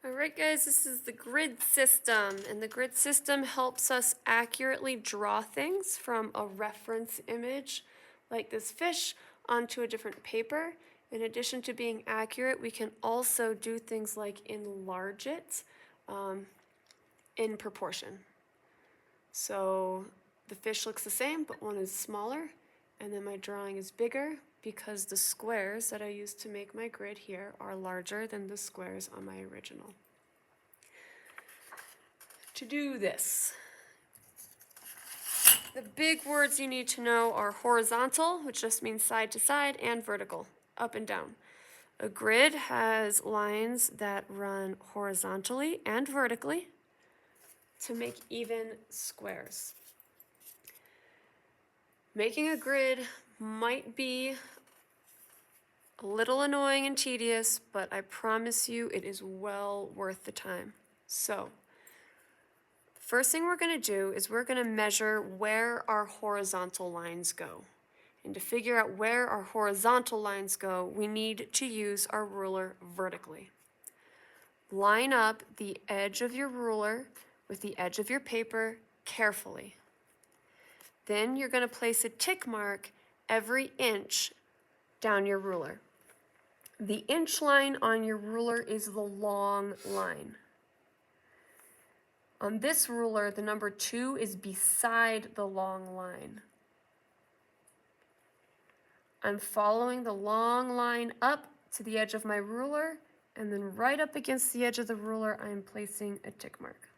All right, guys, this is the grid system, and the grid system helps us accurately draw things from a reference image like this fish onto a different paper. In addition to being accurate, we can also do things like enlarge it in proportion. So the fish looks the same, but one is smaller, and then my drawing is bigger because the squares that I used to make my grid here are larger than the squares on my original. To do this, the big words you need to know are horizontal, which just means side to side, and vertical, up and down. A grid has lines that run horizontally and vertically to make even squares. Making a grid might be a little annoying and tedious, but I promise you it is well worth the time. So, first thing we're going to do is we're going to measure where our horizontal lines go. And to figure out where our horizontal lines go, we need to use our ruler vertically. Line up the edge of your ruler with the edge of your paper carefully. Then you're going to place a tick mark every inch down your ruler. The inch line on your ruler is the long line. On this ruler, the number 2 is beside the long line. I'm following the long line up to the edge of my ruler, and then right up against the edge of the ruler, I'm placing a tick mark.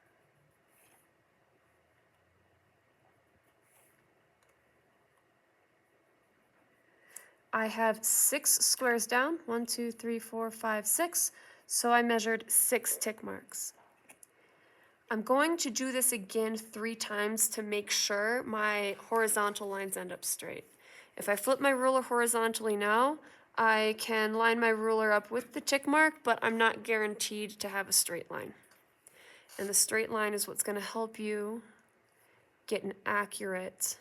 I have 6 squares down, 1, 2, 3, 4, 5, 6, so I measured 6 tick marks. I'm going to do this again 3 times to make sure my horizontal lines end up straight. If I flip my ruler horizontally now, I can line my ruler up with the tick mark, but I'm not guaranteed to have a straight line. And the straight line is what's going to help you get an accurate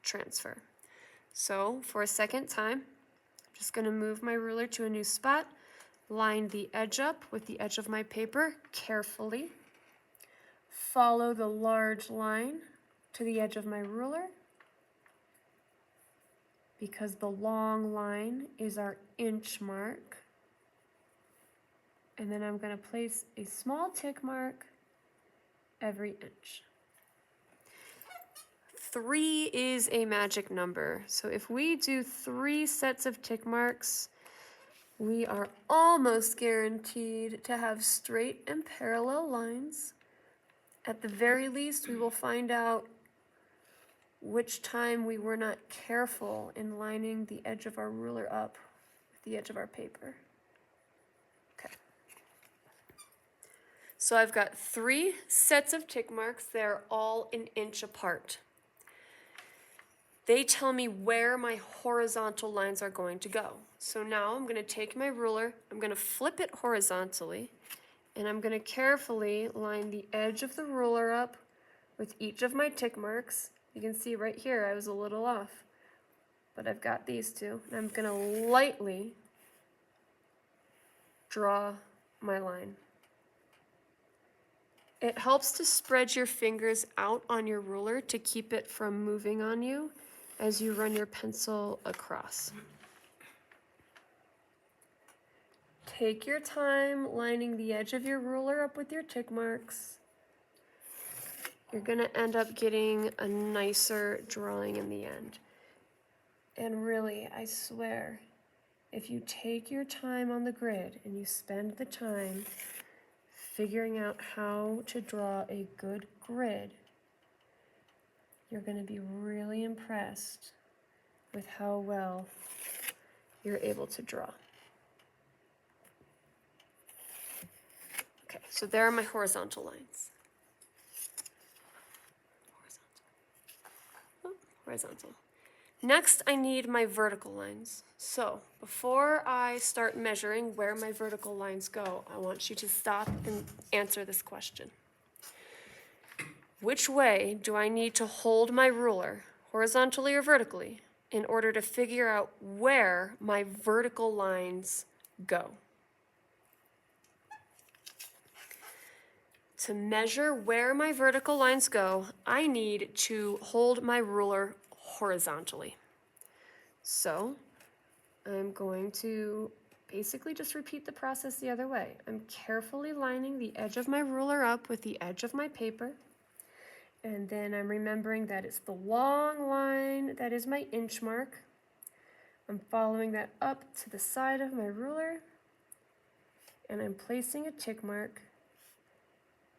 transfer. So for a second time, I'm just going to move my ruler to a new spot, line the edge up with the edge of my paper carefully, follow the large line to the edge of my ruler, because the long line is our inch mark. And then I'm going to place a small tick mark every inch. 3 is a magic number. So if we do 3 sets of tick marks, we are almost guaranteed to have straight and parallel lines. At the very least, we will find out which time we were not careful in lining the edge of our ruler up with the edge of our paper. Okay. So I've got 3 sets of tick marks. They're all an inch apart. They tell me where my horizontal lines are going to go. So now I'm going to take my ruler, I'm going to flip it horizontally, and I'm going to carefully line the edge of the ruler up with each of my tick marks. You can see right here I was a little off, but I've got these 2, and I'm going to lightly draw my line. It helps to spread your fingers out on your ruler to keep it from moving on you as you run your pencil across. Take your time lining the edge of your ruler up with your tick marks. You're going to end up getting a nicer drawing in the end. And really, I swear, if you take your time on the grid and you spend the time figuring out how to draw a good grid, you're going to be really impressed with how well you're able to draw. Okay, so there are my horizontal lines. Horizontal. Next, I need my vertical lines. So before I start measuring where my vertical lines go, I want you to stop and answer this question. Which way do I need to hold my ruler, horizontally or vertically, in order to figure out where my vertical lines go? To measure where my vertical lines go, I need to hold my ruler horizontally. So I'm going to basically just repeat the process the other way. I'm carefully lining the edge of my ruler up with the edge of my paper. And then I'm remembering that it's the long line that is my inch mark. I'm following that up to the side of my ruler, and I'm placing a tick mark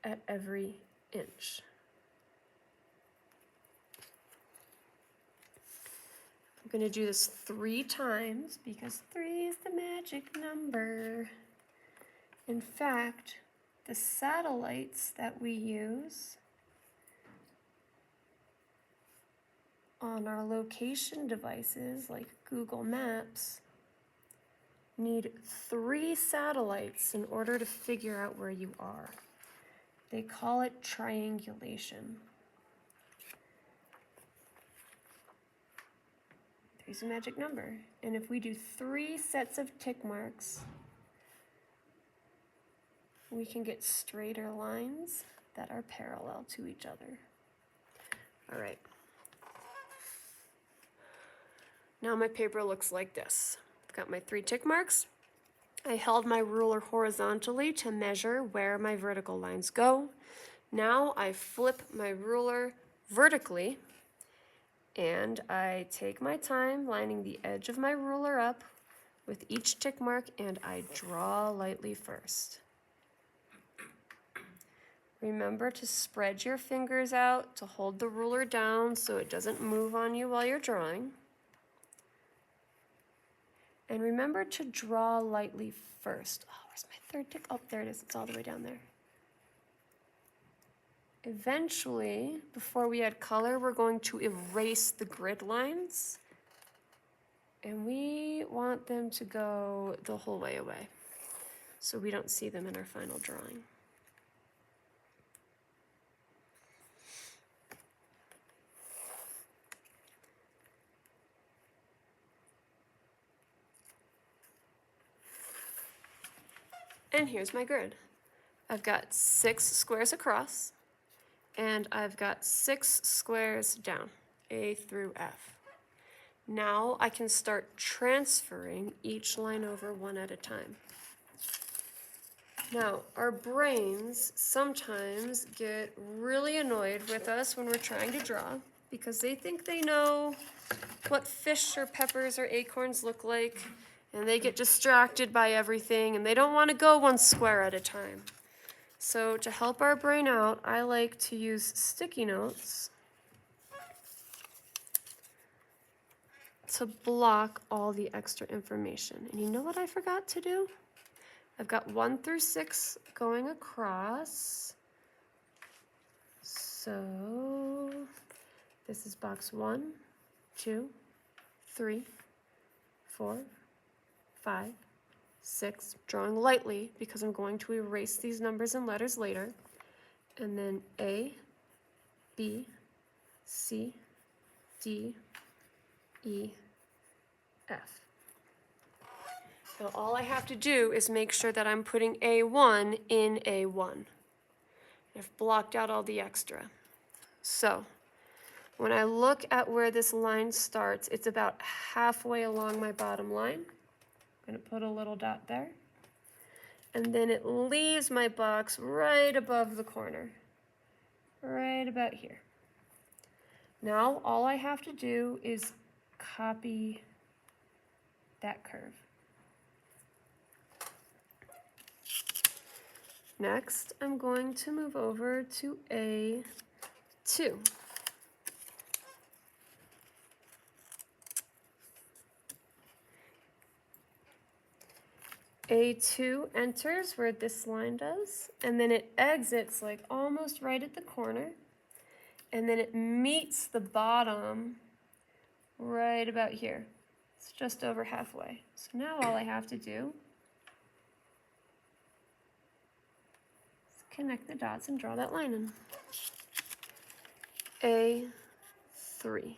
at every inch. I'm going to do this 3 times because 3 is the magic number. In fact, the satellites that we use on our location devices like Google Maps need 3 satellites in order to figure out where you are. They call it triangulation. 3 is a magic number. And if we do 3 sets of tick marks, we can get straighter lines that are parallel to each other. All right. Now my paper looks like this. I've got my 3 tick marks. I held my ruler horizontally to measure where my vertical lines go. Now I flip my ruler vertically, and I take my time lining the edge of my ruler up with each tick mark, and I draw lightly first. Remember to spread your fingers out to hold the ruler down so it doesn't move on you while you're drawing. And remember to draw lightly first. Oh, where's my 3rd tick? Oh, there it is. It's all the way down there. Eventually, before we add color, we're going to erase the grid lines. And we want them to go the whole way away, so we don't see them in our final drawing. And here's my grid. I've got 6 squares across, and I've got 6 squares down, A through F. Now I can start transferring each line over one at a time. Now, our brains sometimes get really annoyed with us when we're trying to draw because they think they know what fish or peppers or acorns look like, and they get distracted by everything, and they don't want to go 1 square at a time. So to help our brain out, I like to use sticky notes to block all the extra information. And you know what I forgot to do? I've got 1 through 6 going across. So this is box 1, 2, 3, 4, 5, 6, drawing lightly because I'm going to erase these numbers and letters later. And then A, B, C, D, E, F. Now all I have to do is make sure that I'm putting A1 in A1. I've blocked out all the extra. So when I look at where this line starts, it's about halfway along my bottom line. I'm going to put a little dot there. And then it leaves my box right above the corner, right about here. Now all I have to do is copy that curve. Next, I'm going to move over to A2. A2 enters where this line does, and then it exits like almost right at the corner, and then it meets the bottom right about here. It's just over halfway. So now all I have to do is connect the dots and draw that line in. A3.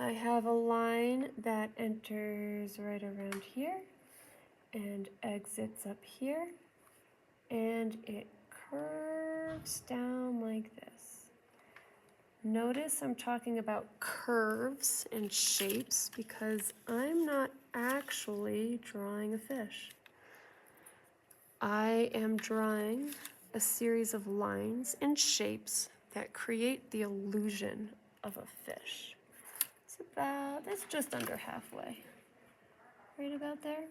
I have a line that enters right around here, and exits up here, and it curves down like this. Notice I'm talking about curves and shapes because I'm not actually drawing a fish. I am drawing a series of lines and shapes that create the illusion of a fish. It's just under halfway, right about there.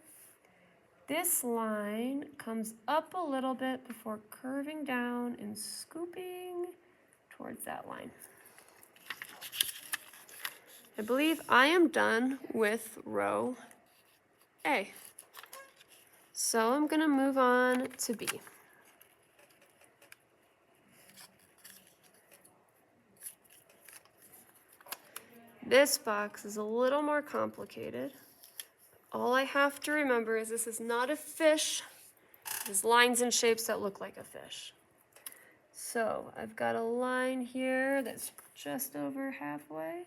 This line comes up a little bit before curving down and scooping towards that line. I believe I am done with row A. So I'm going to move on to B. This box is a little more complicated. All I have to remember is this is not a fish. There's lines and shapes that look like a fish. So I've got a line here that's just over halfway.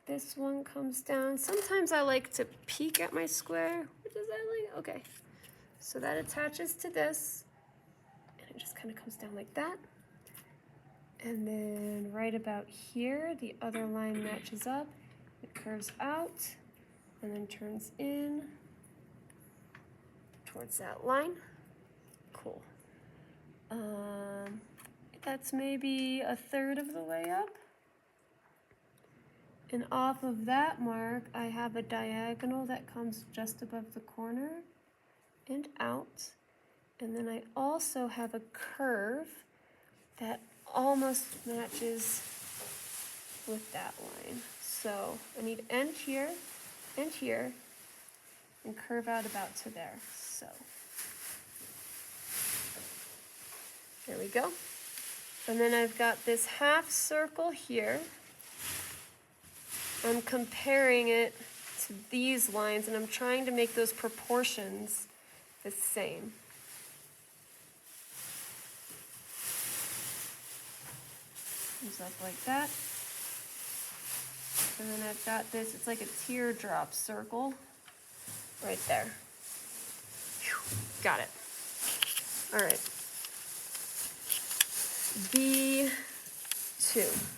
This one comes down. Sometimes I like to peek at my square. What does that like? Okay. So that attaches to this, and it just kind of comes down like that. And then right about here, the other line matches up. It curves out and then turns in towards that line. Cool. That's maybe a third of the way up. And off of that mark, I have a diagonal that comes just above the corner and out. And then I also have a curve that almost matches with that line. So I need end here, and here, and curve out about to there. So there we go. And then I've got this half circle here. I'm comparing it to these lines, and I'm trying to make those proportions the same. Comes up like that. And then I've got this, it's like a teardrop circle right there. Whew, got it. All right. B2.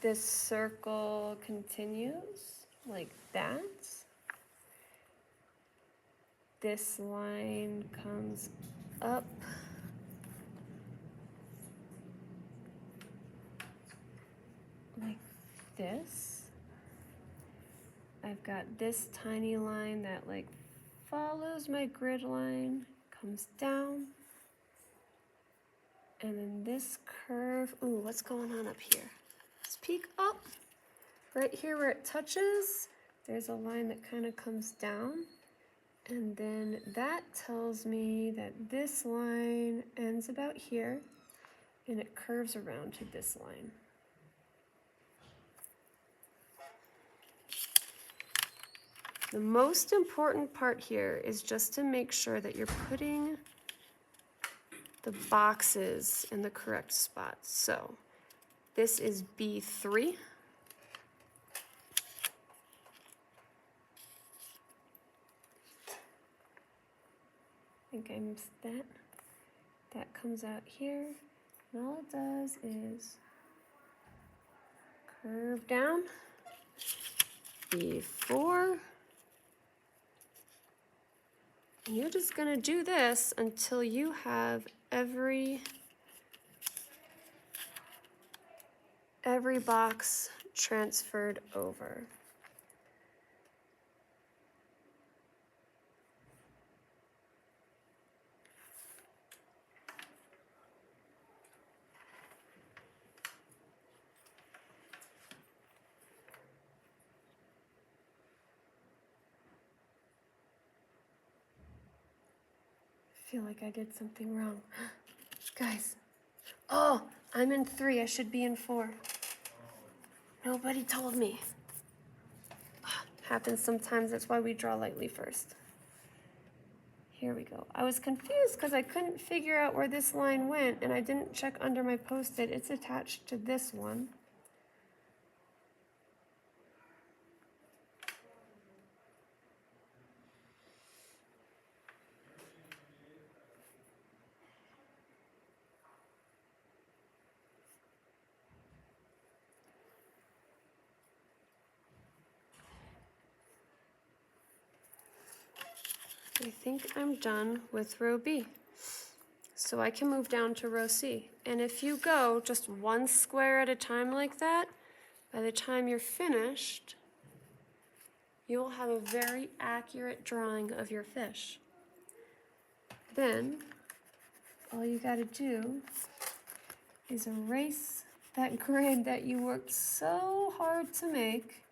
This circle continues like that. This line comes up like this. I've got this tiny line that like follows my grid line, comes down. And then this curve, ooh, what's going on up here? Let's peek up. Right here where it touches, there's a line that kind of comes down. And then that tells me that this line ends about here and it curves around to this line. The most important part here is just to make sure that you're putting the boxes in the correct spots. So this is B3. I think I missed that. That comes out here, and all it does is curve down. B4. And you're just gonna do this until you have every box transferred over. I feel like I did something wrong. Guys, oh, I'm in 3, I should be in 4. Nobody told me. Happens sometimes, that's why we draw lightly first. Here we go. I was confused because I couldn't figure out where this line went, and I didn't check under my Post-it. It's attached to this one. I think I'm done with row B. So I can move down to row C. And if you go just one square at a time like that, by the time you're finished, you'll have a very accurate drawing of your fish. Then, all you gotta do is erase that grid that you worked so hard to make.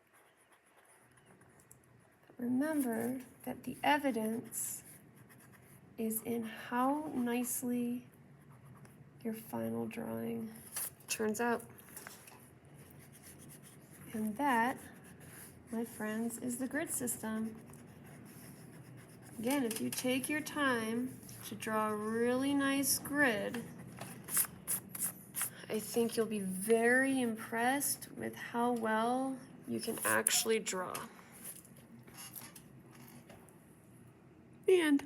But remember that the evidence is in how nicely your final drawing turns out. And that, my friends, is the grid system. Again, if you take your time to draw a really nice grid, I think you'll be very impressed with how well you can actually draw. The end.